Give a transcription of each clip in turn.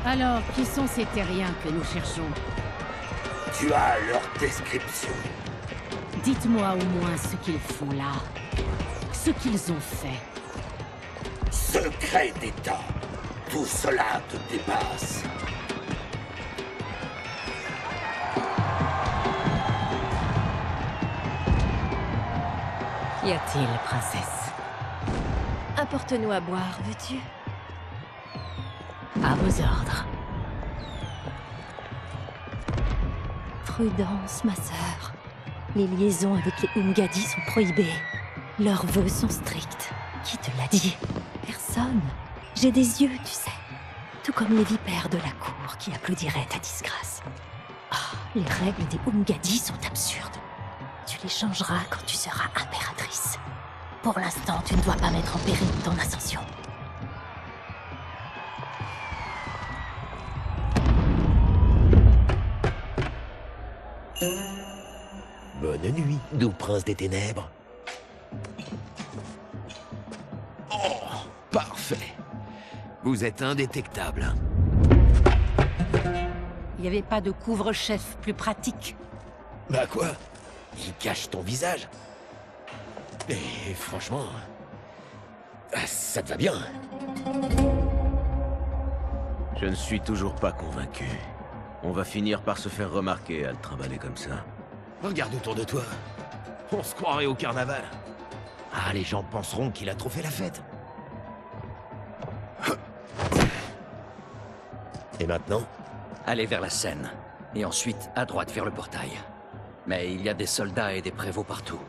Alors, qui sont ces terriens que nous cherchons? Tu as leur description. Dites-moi au moins ce qu'ils font là. Ce qu'ils ont fait. Secret d'État. Tout cela te dépasse. Qu'y a-t-il, princesse? Apporte-nous à boire, veux-tu? À vos ordres. Prudence, ma sœur. Les liaisons avec les Umgadi sont prohibées. Leurs vœux sont stricts. Qui te l'a dit? Personne. J'ai des yeux, tu sais. Tout comme les vipères de la cour qui applaudiraient ta disgrâce. Ah, les règles des Umgadi sont absurdes. Tu les changeras quand tu seras impératrice. Pour l'instant, tu ne dois pas mettre en péril ton ascension. Bonne nuit, doux prince des ténèbres. Oh, parfait. Vous êtes indétectable. Il n'y avait pas de couvre-chef plus pratique. Bah quoi? Il cache ton visage. Et franchement... ça te va bien. Je ne suis toujours pas convaincu. On va finir par se faire remarquer à le trimballer comme ça. Regarde autour de toi. On se croirait au carnaval. Ah, les gens penseront qu'il a trop fait la fête. Et maintenant? Allez vers la Seine, et ensuite à droite vers le portail. Mais il y a des soldats et des prévôts partout.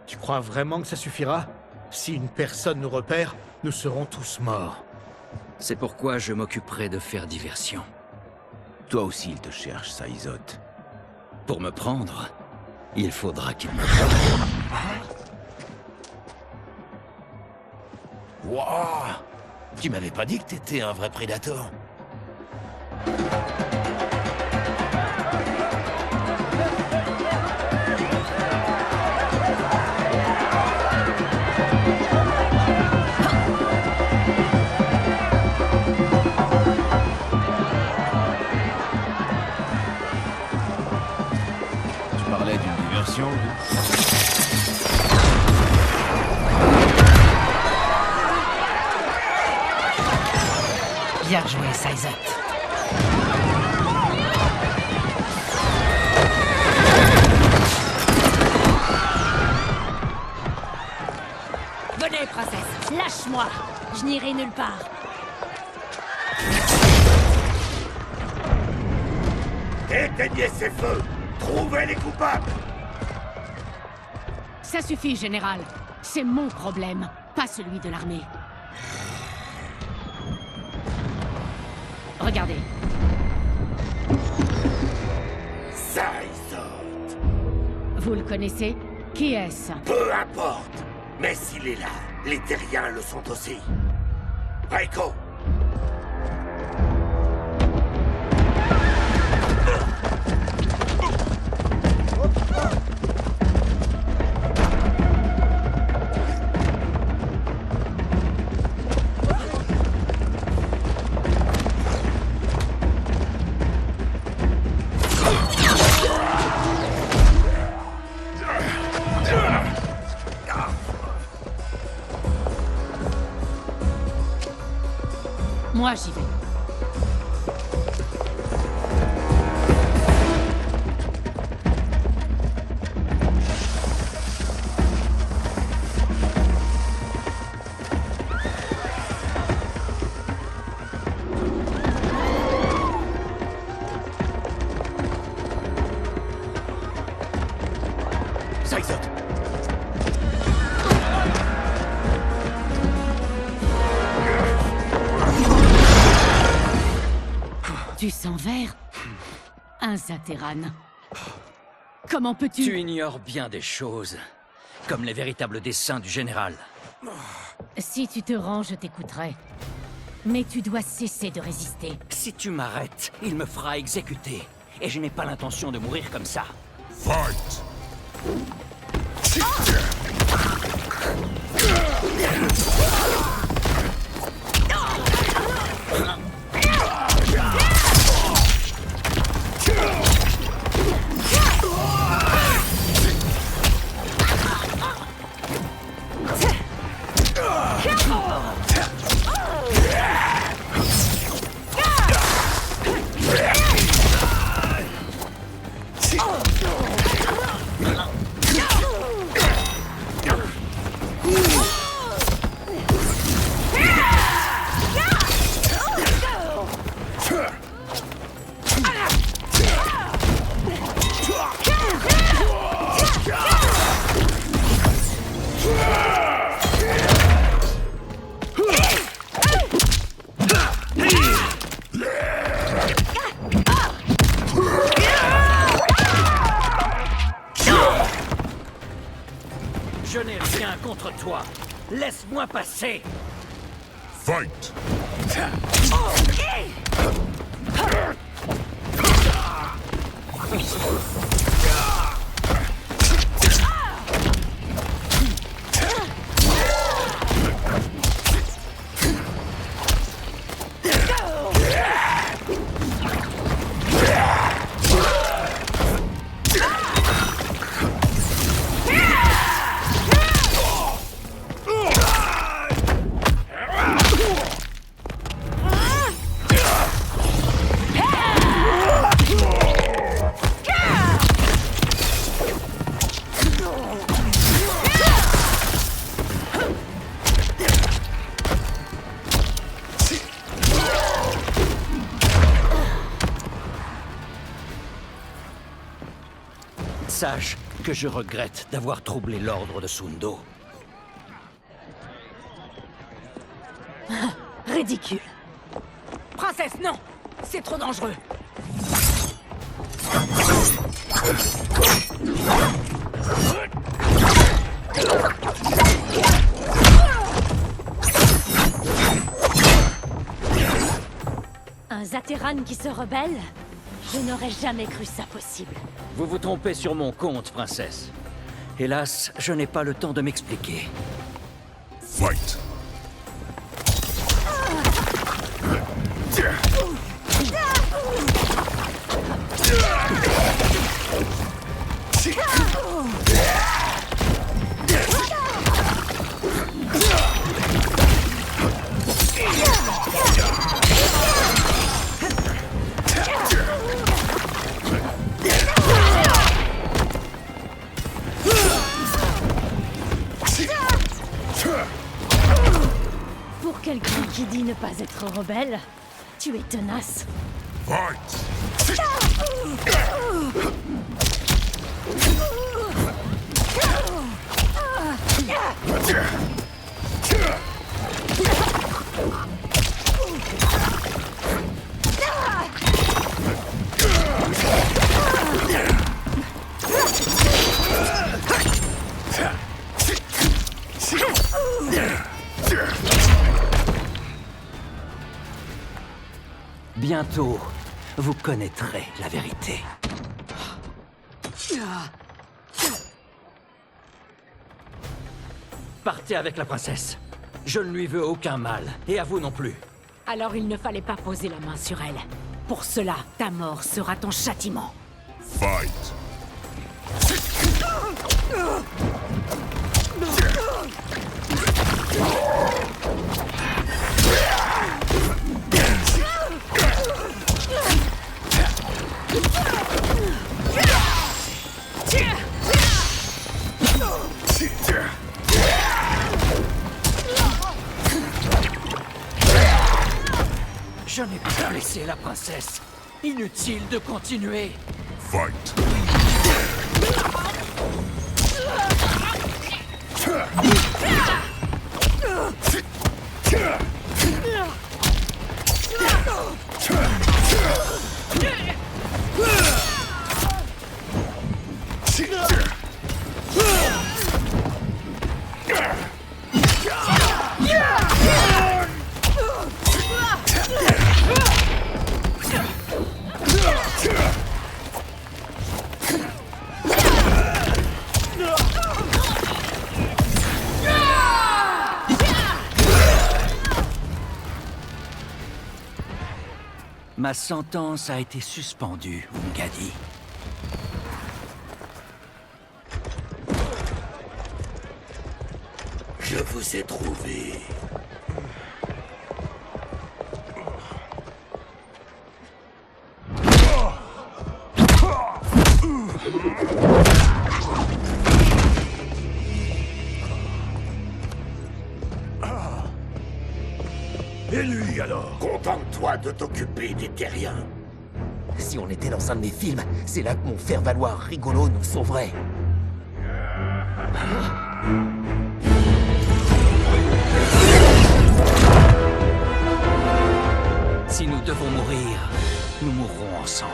Tu crois vraiment que ça suffira? Si une personne nous repère, nous serons tous morts. C'est pourquoi je m'occuperai de faire diversion. Toi aussi, il te cherche, ça, Isotte. Pour me prendre, il faudra qu'il me prenne. Wouah! Tu m'avais pas dit que t'étais un vrai prédateur. Tu parlais d'une diversion? Bien joué, Saizat. Venez, princesse, lâche-moi. Je n'irai nulle part. Éteignez ces feux. Trouvez les coupables. Ça suffit, général. C'est mon problème, pas celui de l'armée. Regardez. Saizot. Vous le connaissez? Qui est-ce? Peu importe. Mais s'il est là, les terriens le sont aussi. Raiko. Moi, j'y vais. Saizot! Du sang vert? Un Zateran. Comment peux-tu... Tu ignores bien des choses, comme les véritables desseins du général. Si tu te rends, je t'écouterai. Mais tu dois cesser de résister. Si tu m'arrêtes, il me fera exécuter. Et je n'ai pas l'intention de mourir comme ça. Fight. toi. Laisse-moi passer. Fight! Sache que je regrette d'avoir troublé l'ordre de Sundo. Ridicule. Princesse, non! C'est trop dangereux. Un Zateran qui se rebelle? Je n'aurais jamais cru ça possible. Vous vous trompez sur mon compte, princesse. Hélas, je n'ai pas le temps de m'expliquer. Fight! Pour quelqu'un qui dit ne pas être rebelle, tu es tenace. Fight! Bientôt, vous connaîtrez la vérité. Partez avec la princesse. Je ne lui veux aucun mal, et à vous non plus. Alors il ne fallait pas poser la main sur elle. Pour cela, ta mort sera ton châtiment. Fight! Je n'ai pas blessé la princesse. Inutile de continuer. Fight! Ma sentence a été suspendue, Ungadi. Je vous ai trouvé. Et lui, alors? Contente-toi de t'occuper des terriens. Si on était dans un de mes films, c'est là que mon faire-valoir rigolo nous sauverait. Si nous devons mourir, nous mourrons ensemble.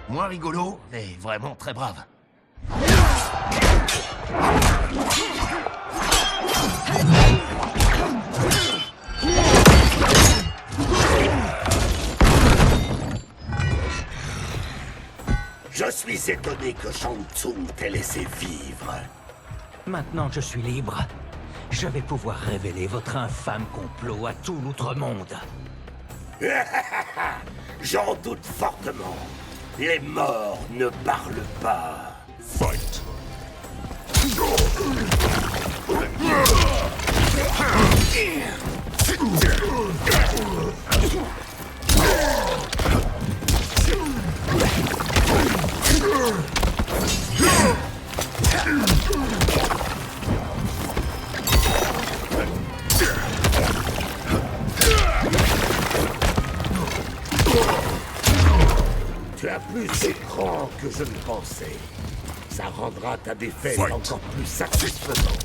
Moins rigolo, mais vraiment très brave. Je suis étonné que Shang Tsung t'ait laissé vivre. Maintenant que je suis libre, je vais pouvoir révéler votre infâme complot à tout l'outre-monde. J'en doute fortement. Les morts ne parlent pas. Fight. Tu as plus d'écran que je ne pensais. Ça rendra ta défaite Fight. encore plus satisfaisante.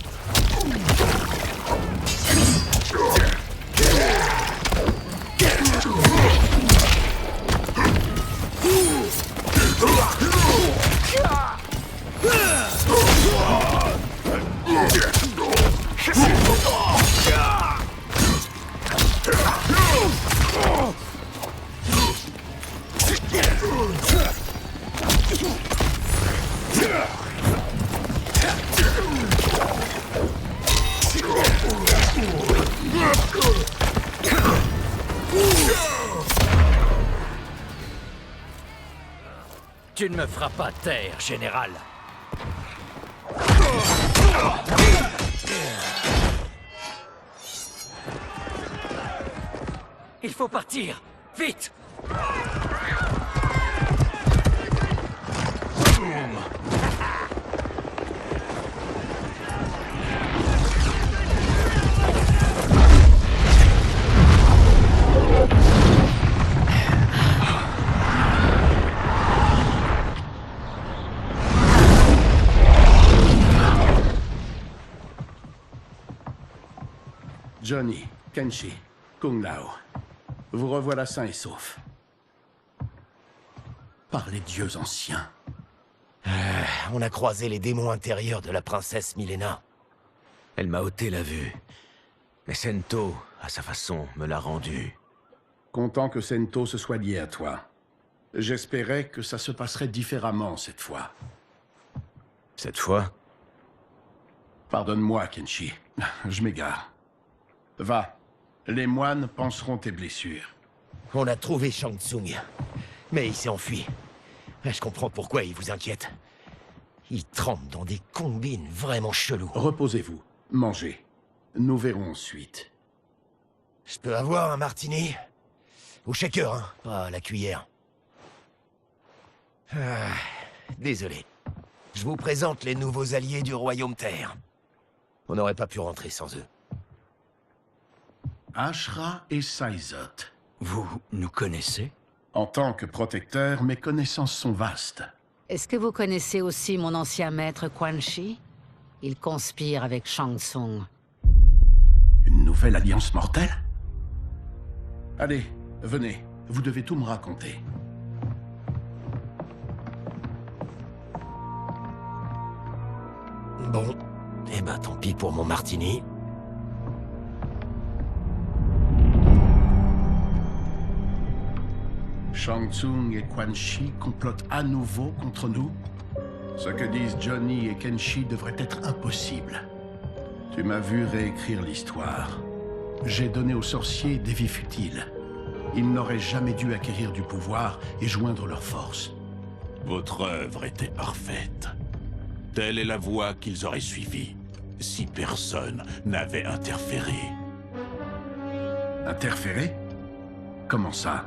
Tu ne me feras pas taire, général. Il faut partir, vite! Johnny, Kenshi, Kung Lao. Vous revoilà sains et saufs. Par les dieux anciens. On a croisé les démons intérieurs de la princesse Milena. Elle m'a ôté la vue. Mais Sento, à sa façon, me l'a rendue. Content que Sento se soit lié à toi. J'espérais que ça se passerait différemment cette fois. Cette fois? Pardonne-moi, Kenshi. Je m'égare. Va. Les moines penseront tes blessures. On a trouvé Shang Tsung. Mais il s'est enfui. Je comprends pourquoi il vous inquiète. Il trempe dans des combines vraiment chelous. Reposez-vous. Mangez. Nous verrons ensuite. Je peux avoir un martini? Au shaker, hein, pas à la cuillère. Désolé. Je vous présente les nouveaux alliés du Royaume Terre. On n'aurait pas pu rentrer sans eux. Ashra et Saizot. Vous nous connaissez? En tant que protecteur, mes connaissances sont vastes. Est-ce que vous connaissez aussi mon ancien maître Quan Chi? Il conspire avec Shang Tsung. Une nouvelle alliance mortelle? Allez, venez. Vous devez tout me raconter. Bon, eh ben tant pis pour mon martini. Shang Tsung et Quan Chi complotent à nouveau contre nous? Ce que disent Johnny et Kenshi devrait être impossible. Tu m'as vu réécrire l'histoire. J'ai donné aux sorciers des vies futiles. Ils n'auraient jamais dû acquérir du pouvoir et joindre leurs forces. Votre œuvre était parfaite. Telle est la voie qu'ils auraient suivie, si personne n'avait interféré. Interféré? Comment ça?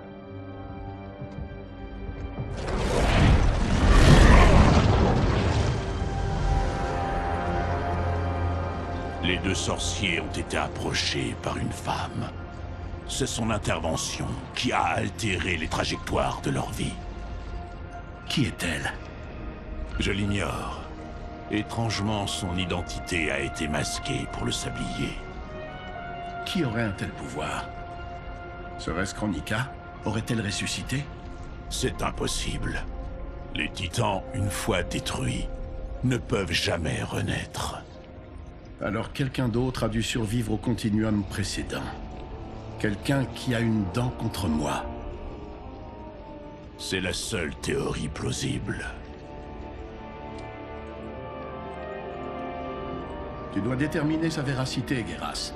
Les deux sorciers ont été approchés par une femme. C'est son intervention qui a altéré les trajectoires de leur vie. Qui est-elle? Je l'ignore. Étrangement, son identité a été masquée pour le sablier. Qui aurait un tel pouvoir? Serait-ce Kronika? Aurait-elle ressuscité? C'est impossible. Les titans, une fois détruits, ne peuvent jamais renaître. Alors quelqu'un d'autre a dû survivre au continuum précédent. Quelqu'un qui a une dent contre moi. C'est la seule théorie plausible. Tu dois déterminer sa véracité, Geras.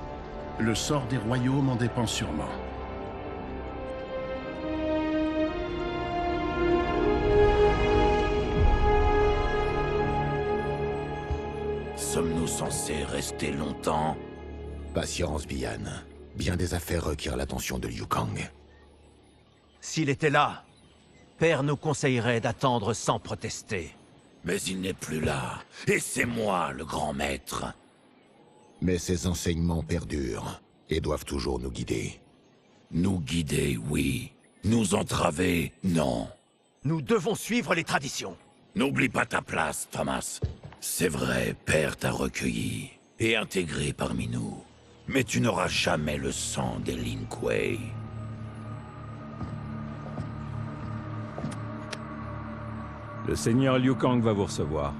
Le sort des royaumes en dépend sûrement. Sommes-nous censés rester longtemps? Patience, Bian. Bien des affaires requièrent l'attention de Liu Kang. S'il était là, Père nous conseillerait d'attendre sans protester. Mais il n'est plus là, et c'est moi le grand maître. Mais ces enseignements perdurent, et doivent toujours nous guider. Nous guider, oui. Nous entraver, non. Nous devons suivre les traditions. N'oublie pas ta place, Thomas. C'est vrai, Père t'a recueilli et intégré parmi nous. Mais tu n'auras jamais le sang des Lin Kuei. Le seigneur Liu Kang va vous recevoir.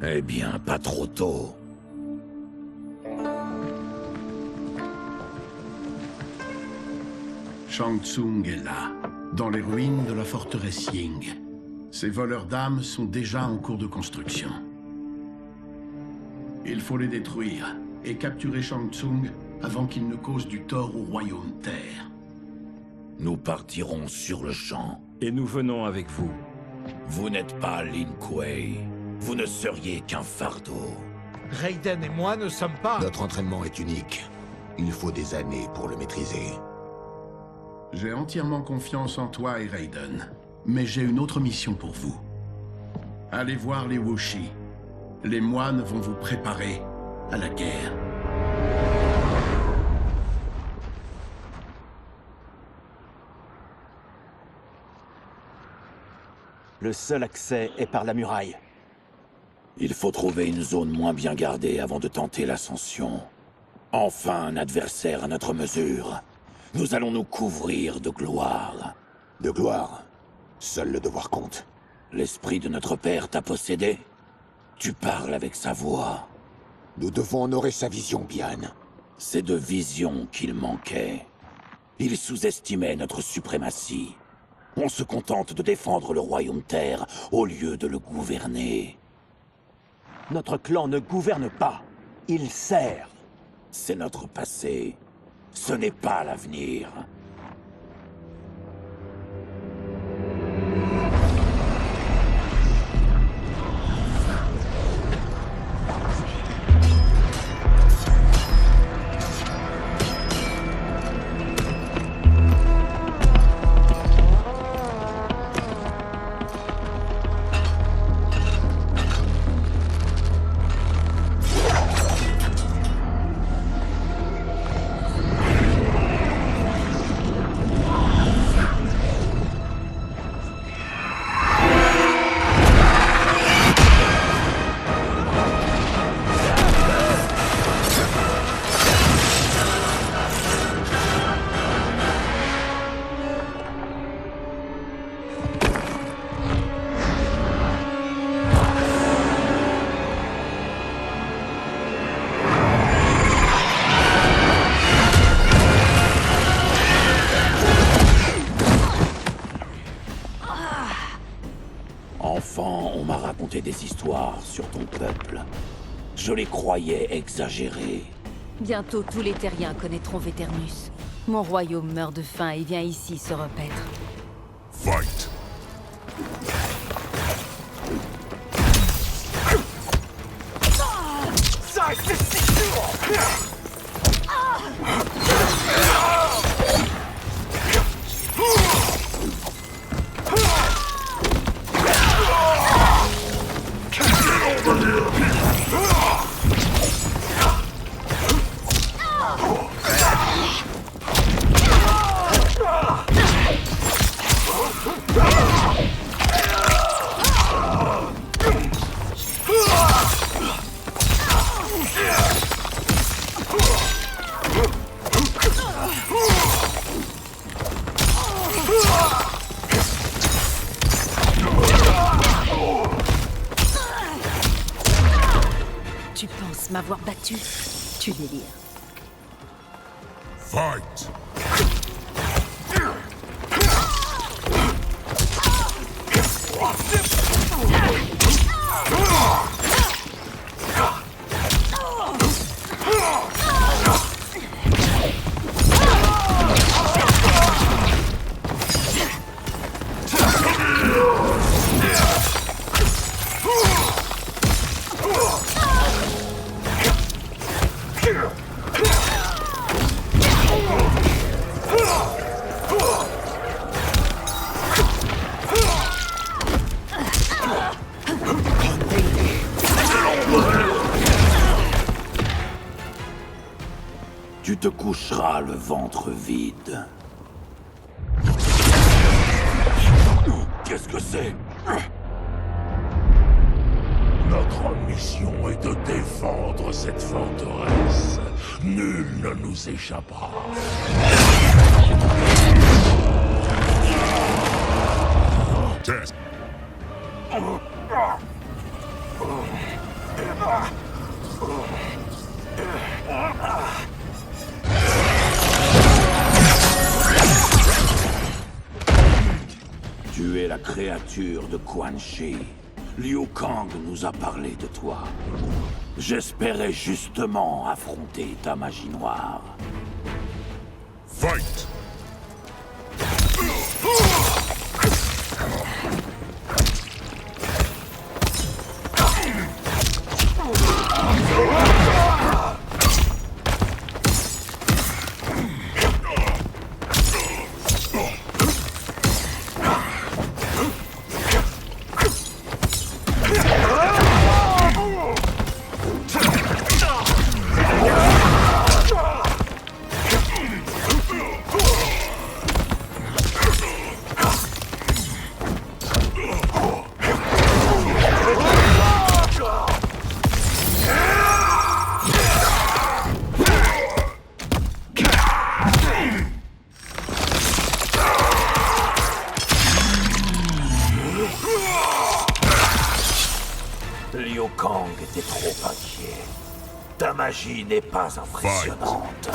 Eh bien, pas trop tôt. Shang Tsung est là, dans les ruines de la forteresse Ying. Ces voleurs d'âmes sont déjà en cours de construction. Il faut les détruire et capturer Shang Tsung avant qu'il ne cause du tort au royaume Terre. Nous partirons sur le champ. Et nous venons avec vous. Vous n'êtes pas Lin Kuei. Vous ne seriez qu'un fardeau. Raiden et moi ne sommes pas... Notre entraînement est unique. Il faut des années pour le maîtriser. J'ai entièrement confiance en toi et Raiden. Mais j'ai une autre mission pour vous. Allez voir les Wuxi. Les moines vont vous préparer à la guerre. Le seul accès est par la muraille. Il faut trouver une zone moins bien gardée avant de tenter l'ascension. Enfin un adversaire à notre mesure. Nous allons nous couvrir de gloire. De gloire? Seul le devoir compte. L'esprit de notre père t'a possédé? Tu parles avec sa voix. Nous devons honorer sa vision, Bian. C'est de vision qu'il manquait. Il sous-estimait notre suprématie. On se contente de défendre le royaume Terre au lieu de le gouverner. Notre clan ne gouverne pas. Il sert. C'est notre passé. Ce n'est pas l'avenir. Enfant, on m'a raconté des histoires sur ton peuple. Je les croyais exagérées. Bientôt, tous les terriens connaîtront Véternus. Mon royaume meurt de faim et vient ici se repaître. Fight! penses m'avoir battu? Tu délires. Fight! Tu te coucheras le ventre vide. Qu'est-ce que c'est? Notre mission est de défendre cette forteresse. Nul ne nous échappera. Test. Tu es la créature de Quan Chi. Liu Kang nous a parlé de toi. J'espérais justement affronter ta magie noire. Fight! Liu Kang était trop inquiet. Ta magie n'est pas impressionnante.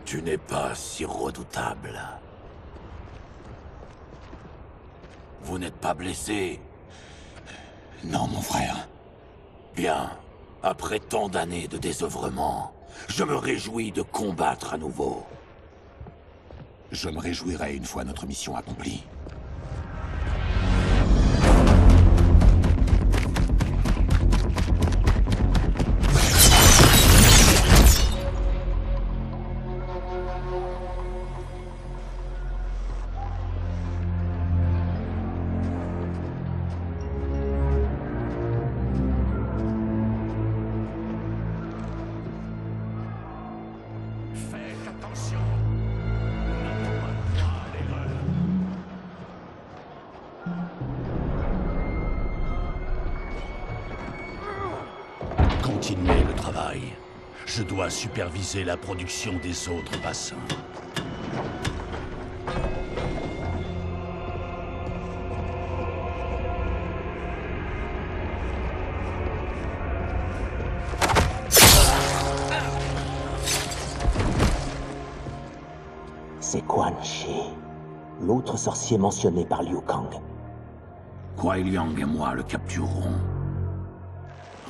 Tu n'es pas si redoutable. Vous n'êtes pas blessé? Non, mon frère. Bien. Après tant d'années de désœuvrement, je me réjouis de combattre à nouveau. Je me réjouirai une fois notre mission accomplie. Continuez le travail. Je dois superviser la production des autres bassins. C'est Quan Chi, l'autre sorcier mentionné par Liu Kang. Kuai Liang et moi le capturerons.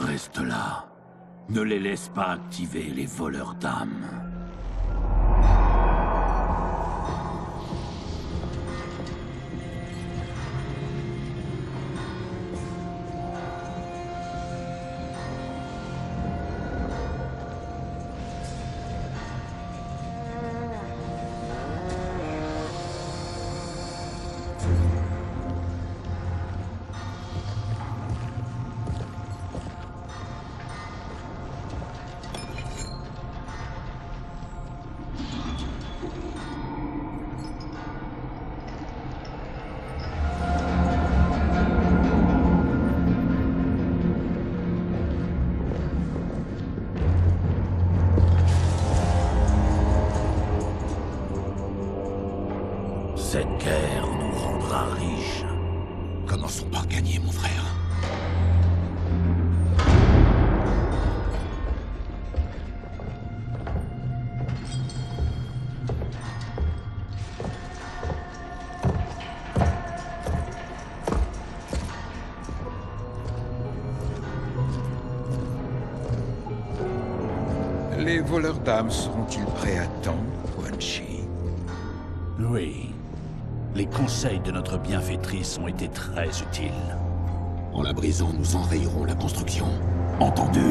Reste là. Ne les laisse pas activer les voleurs d'âmes. Les voleurs d'âmes seront-ils prêts à temps, Quan Chi? Oui. Les conseils de notre bienfaitrice ont été très utiles. En la brisant, nous enrayerons la construction. Entendu?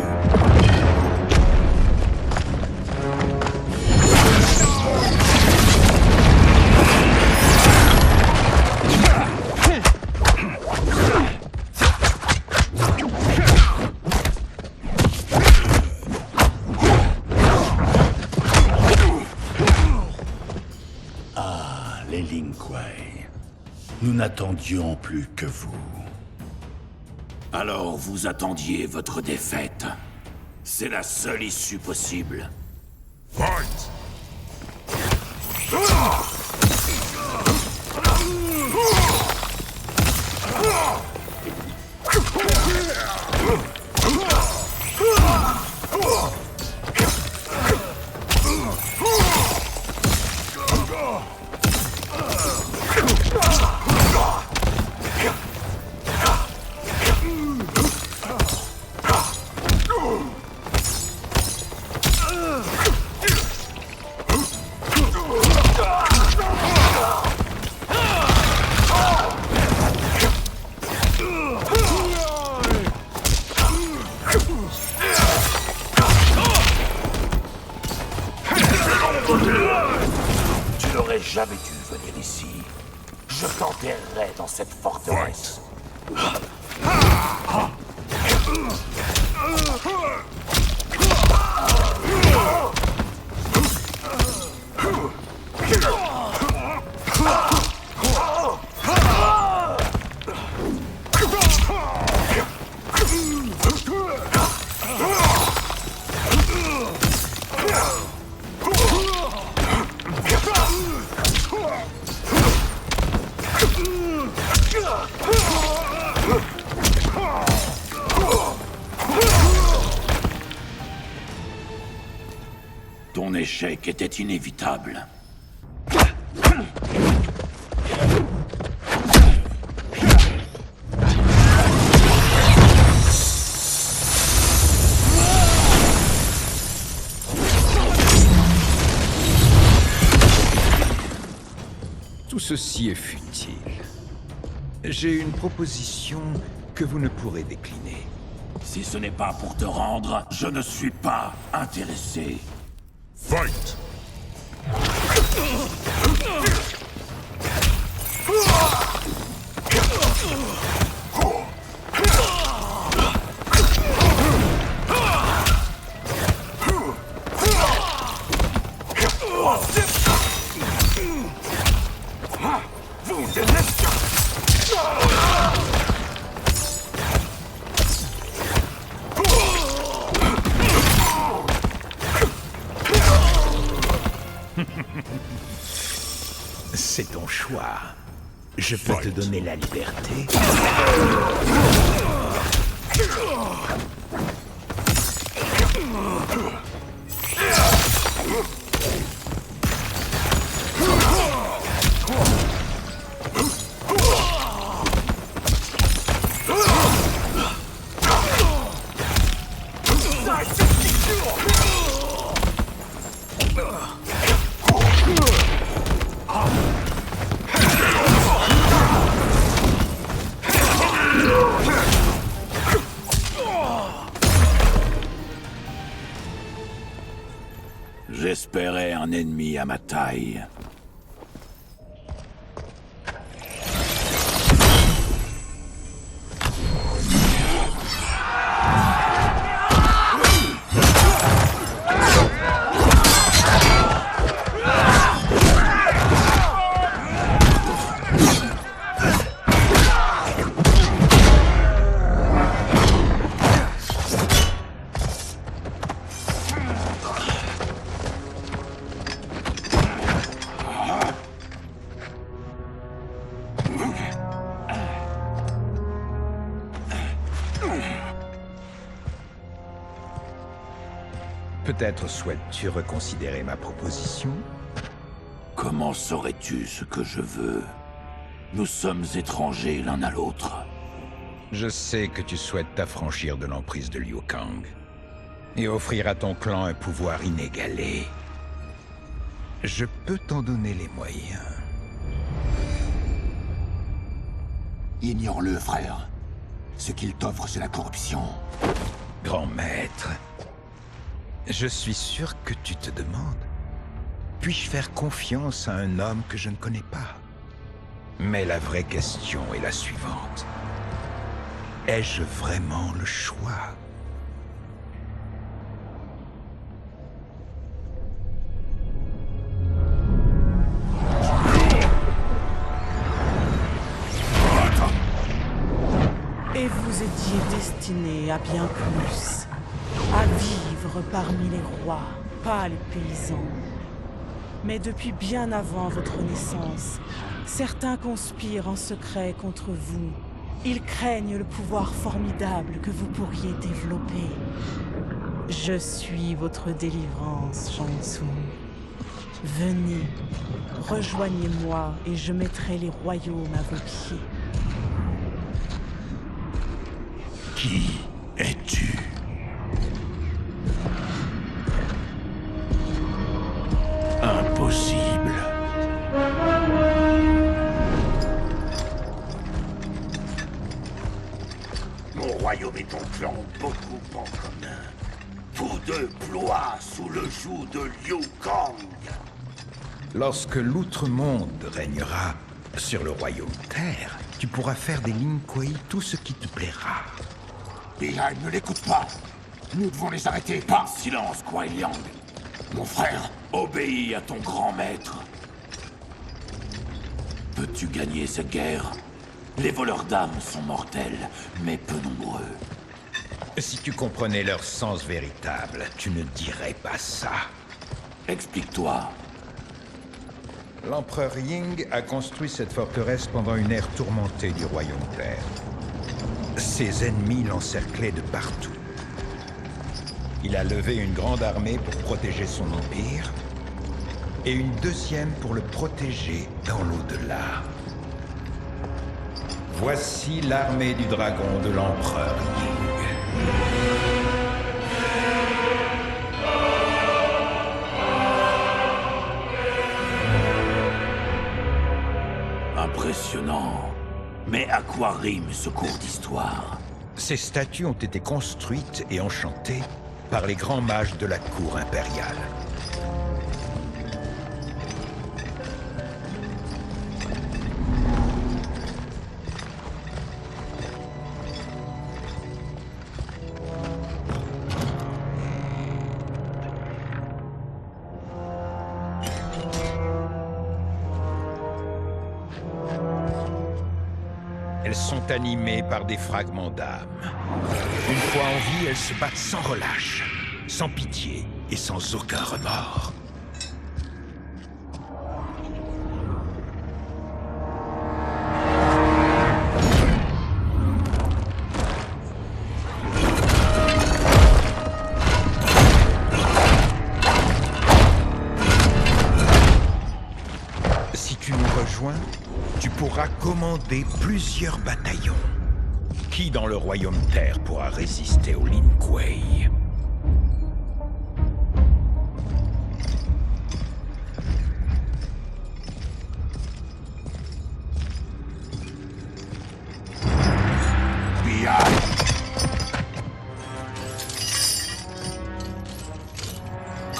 Ah, les Lin Kuei. Nous n'attendions plus que vous. Alors vous attendiez votre défaite. C'est la seule issue possible. Fight! Tu n'aurais jamais dû venir ici. Je t'enterrerai dans cette forteresse. Ton échec était inévitable. Tout ceci est futile. J'ai une proposition que vous ne pourrez décliner. Si ce n'est pas pour te rendre, je ne suis pas intéressé. Fight! C'est ton choix. Je peux te donner la liberté. J'espérais un ennemi à ma taille. Peut-être souhaites-tu reconsidérer ma proposition? Comment saurais-tu ce que je veux? Nous sommes étrangers l'un à l'autre. Je sais que tu souhaites t'affranchir de l'emprise de Liu Kang. et offrir à ton clan un pouvoir inégalé. Je peux t'en donner les moyens. Ignore-le, frère. Ce qu'il t'offre, c'est la corruption. Grand maître, je suis sûr que tu te demandes. Puis-je faire confiance à un homme que je ne connais pas? Mais la vraie question est la suivante. Ai-je vraiment le choix? Et vous étiez destiné à bien plus. À vivre parmi les rois, pas les paysans. Mais depuis bien avant votre naissance, certains conspirent en secret contre vous. Ils craignent le pouvoir formidable que vous pourriez développer. Je suis votre délivrance, Shang Tsung. Venez, rejoignez-moi et je mettrai les royaumes à vos pieds. Qui es-tu? Impossible. Mon royaume et ton clan ont beaucoup en commun. Tous deux ploient sous le joug de Liu Kang. Lorsque l'outre-monde régnera sur le royaume Terre, tu pourras faire des Lin Kuei tout ce qui te plaira. Behind ne l'écoute pas. Nous devons les arrêter. Par silence, Kuai Liang. Mon frère, obéis à ton grand maître. Peux-tu gagner cette guerre? Les voleurs d'âmes sont mortels, mais peu nombreux. Si tu comprenais leur sens véritable, tu ne dirais pas ça. Explique-toi. L'empereur Ying a construit cette forteresse pendant une ère tourmentée du royaume Terre. Ses ennemis l'encerclaient de partout. Il a levé une grande armée pour protéger son empire, et une deuxième pour le protéger dans l'au-delà. Voici l'armée du dragon de l'empereur Ying. Impressionnant. Mais à quoi rime ce cours d'histoire? Ces statues ont été construites et enchantées par les grands mages de la cour impériale. Elles sont animées par des fragments d'âme. Une fois en vie, elles se battent sans relâche, sans pitié et sans aucun remords. Si tu nous rejoins, tu pourras commander plusieurs bataillons. Qui dans le royaume Terre pourra résister aux Lin Kuei?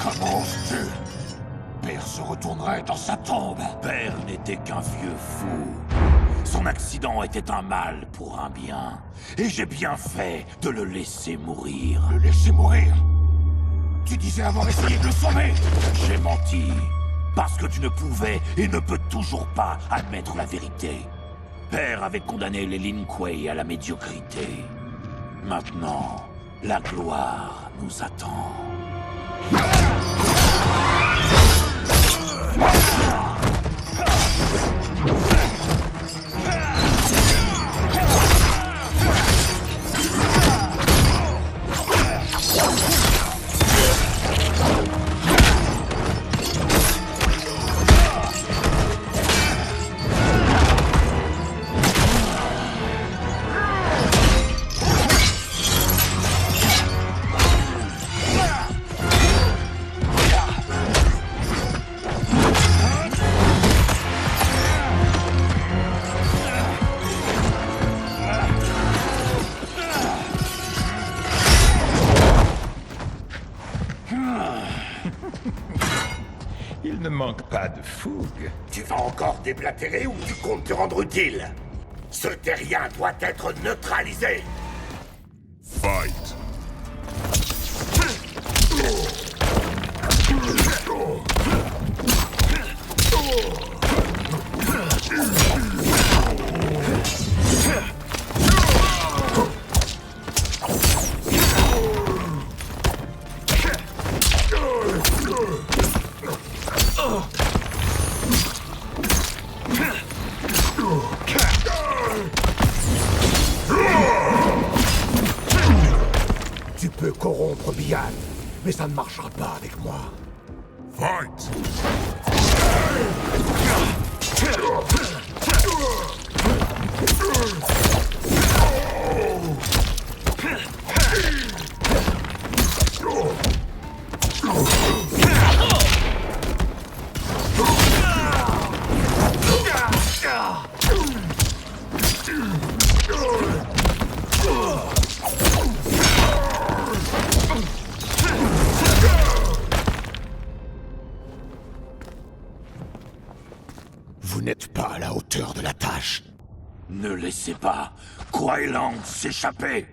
Comment oses-tu? Père se retournerait dans sa tombe. Père n'était qu'un vieux fou. Son accident était un mal pour un bien. Et j'ai bien fait de le laisser mourir. Le laisser mourir? Tu disais avoir essayé de le sauver. J'ai menti. Parce que tu ne pouvais et ne peux toujours pas admettre la vérité. Père avait condamné les Lin Kuei à la médiocrité. Maintenant, la gloire nous attend. ne manque pas de fougue. Tu vas encore déblatérer ou tu comptes te rendre utile? Ce terrien doit être neutralisé. Fight. Tu peux corrompre Bihan, mais ça ne marchera pas avec moi. Fight. Vous n'êtes pas à la hauteur de la tâche. Ne laissez pas Kuai Lang s'échapper.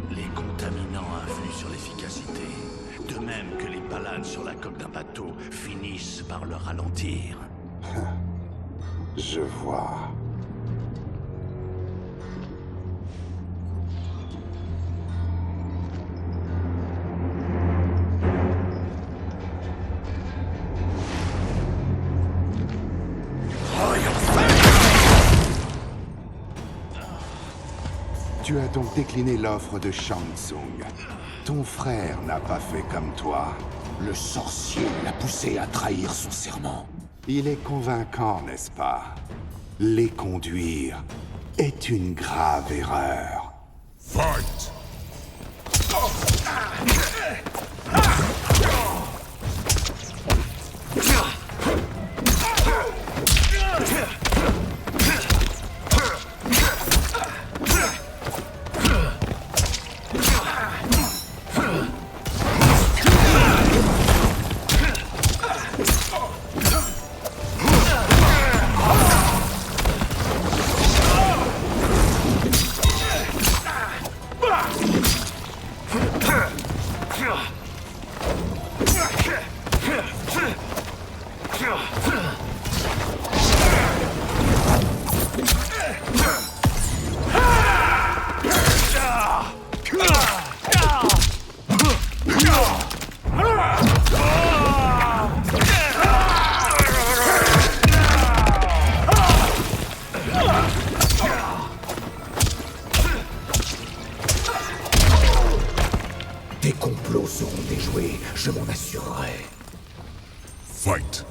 Les contaminants influent sur l'efficacité, de même que les palanes sur la coque d'un bateau finissent par le ralentir. Je vois. Tu as donc décliné l'offre de Shang Tsung. Ton frère n'a pas fait comme toi. Le sorcier l'a poussé à trahir son serment. Il est convaincant, n'est-ce pas? Les conduire est une grave erreur. Fight! Tes complots seront déjoués, je m'en assurerai. Fight!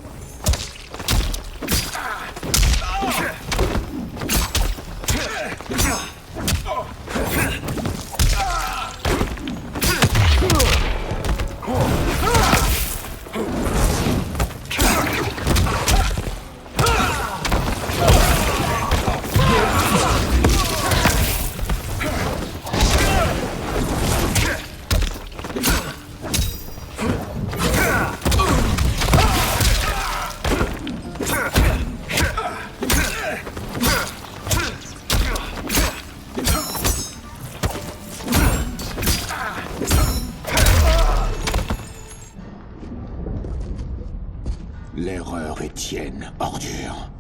L'erreur est tienne, ordure.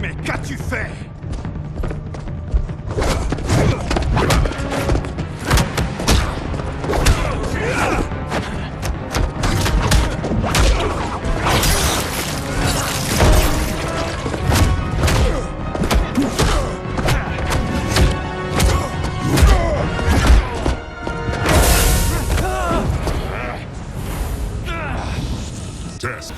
Mais qu'as-tu fait? Test.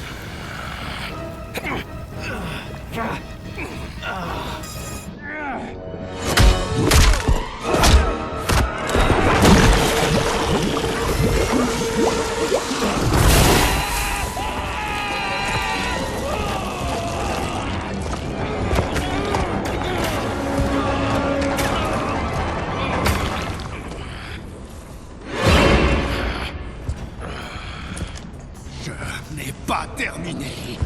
Pas terminé.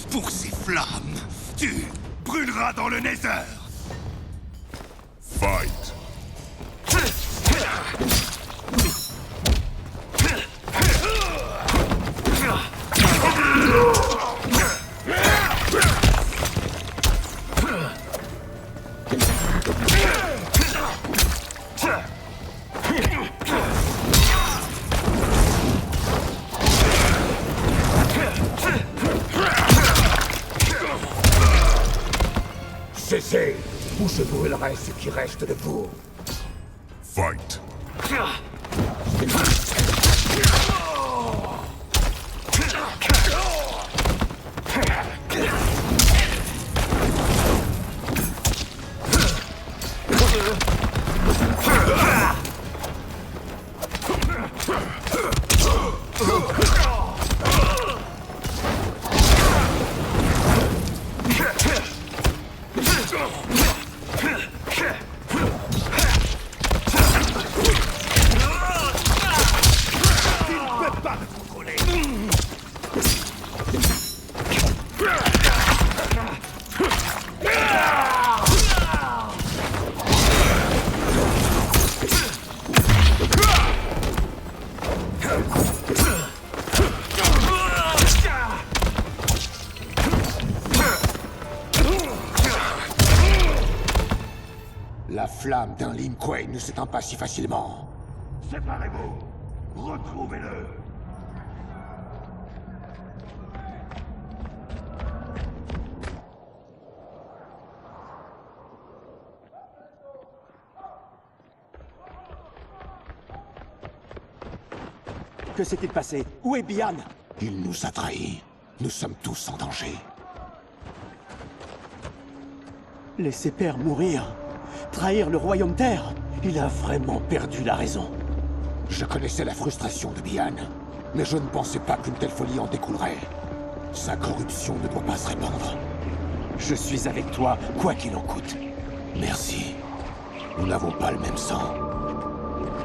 Pour ces flammes, tu brûleras dans le Nether. Fight. Cessez, ou je brûlerai ce qui reste de vous. Fight. La flamme d'un Lin Kuei ne s'éteint pas si facilement. Séparez-vous. Retrouvez-le. Que s'est-il passé? Où est Bihan? Il nous a trahis. Nous sommes tous en danger. Laisser Père mourir. Trahir le royaume terre. Il a vraiment perdu la raison. Je connaissais la frustration de Bihan, mais je ne pensais pas qu'une telle folie en découlerait. Sa corruption ne doit pas se répandre. Je suis avec toi, quoi qu'il en coûte. Merci. Nous n'avons pas le même sang,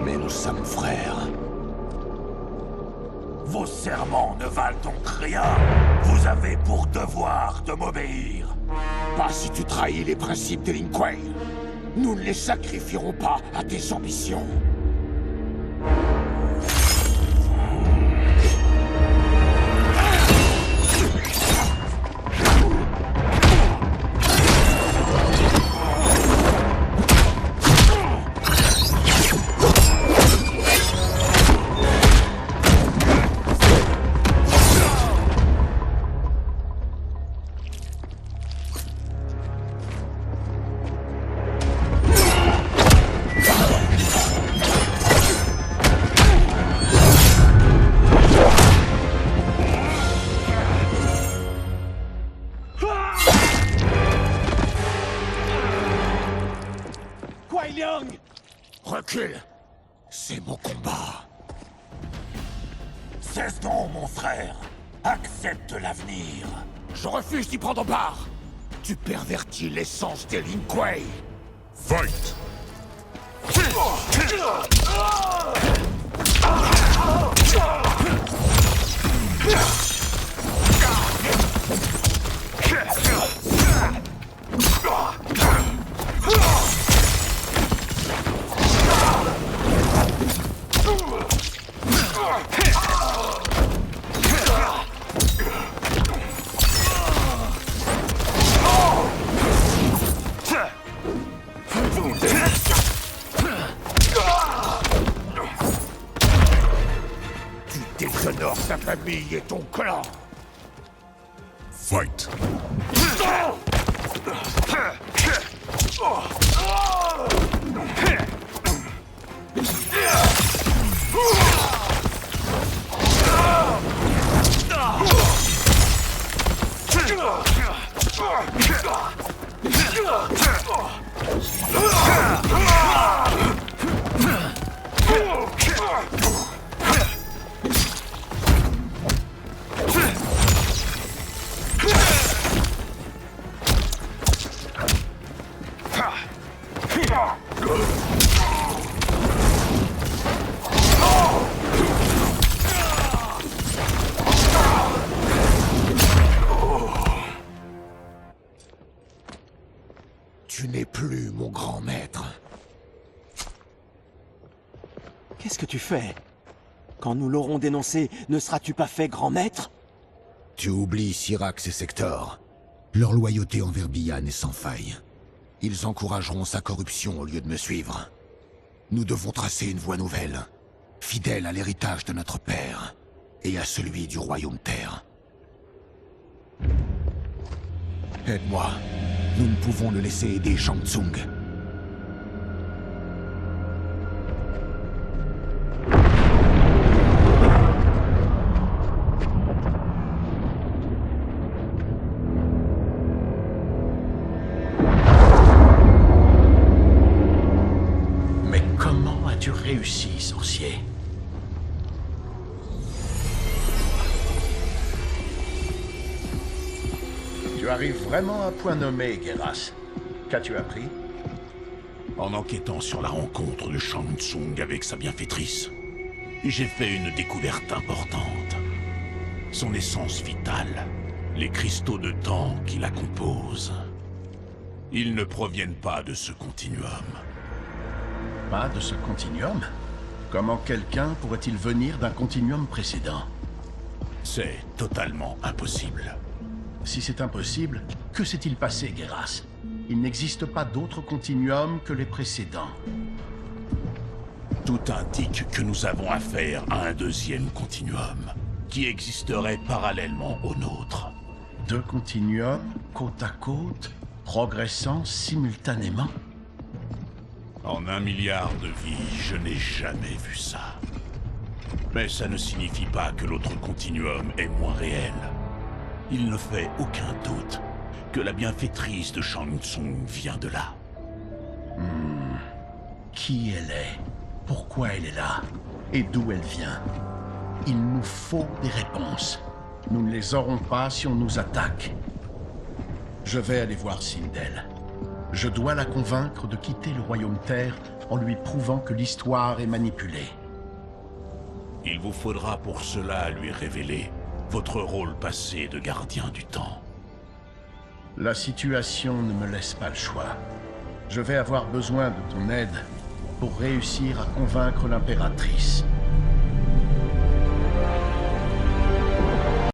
mais nous sommes frères. Vos serments ne valent donc rien. Vous avez pour devoir de m'obéir. Pas si tu trahis les principes de Lin Kuei. Nous ne les sacrifierons pas à tes ambitions. Recule. C'est mon combat. Cesse donc, mon frère. Accepte l'avenir. Je refuse d'y prendre part. Tu pervertis l'essence des Lin Kuei. Fight. Tu déshonores ta famille et ton clan. Fight. Tu n'es plus mon grand maître. Qu'est-ce que tu fais? Quand nous l'aurons dénoncé, ne seras-tu pas fait grand maître? Tu oublies Syrax et Sector. Leur loyauté envers Bihan est sans faille. Ils encourageront sa corruption au lieu de me suivre. Nous devons tracer une voie nouvelle, fidèle à l'héritage de notre père et à celui du Royaume Terre. Aide-moi. Nous ne pouvons le laisser aider Shang Tsung. Mais comment as-tu réussi, sorcier? Tu arrives vraiment à point nommé, Geras. Qu'as-tu appris? En enquêtant sur la rencontre de Shang Tsung avec sa bienfaitrice, j'ai fait une découverte importante. Son essence vitale, les cristaux de temps qui la composent. Ils ne proviennent pas de ce continuum. Pas de ce continuum? Comment quelqu'un pourrait-il venir d'un continuum précédent? C'est totalement impossible. Si c'est impossible, que s'est-il passé, Geras? Il n'existe pas d'autre continuum que les précédents. Tout indique que nous avons affaire à un deuxième continuum, qui existerait parallèlement au nôtre. Deux continuums, côte à côte, progressant simultanément? En 1 milliard de vies, je n'ai jamais vu ça. Mais ça ne signifie pas que l'autre continuum est moins réel. Il ne fait aucun doute que la bienfaitrice de Shang Tsung vient de là. Qui elle est? Pourquoi elle est là? Et d'où elle vient? Il nous faut des réponses. Nous ne les aurons pas si on nous attaque. Je vais aller voir Sindel. Je dois la convaincre de quitter le Royaume Terre en lui prouvant que l'histoire est manipulée. Il vous faudra pour cela lui révéler votre rôle passé de gardien du temps. La situation ne me laisse pas le choix. Je vais avoir besoin de ton aide pour réussir à convaincre l'impératrice.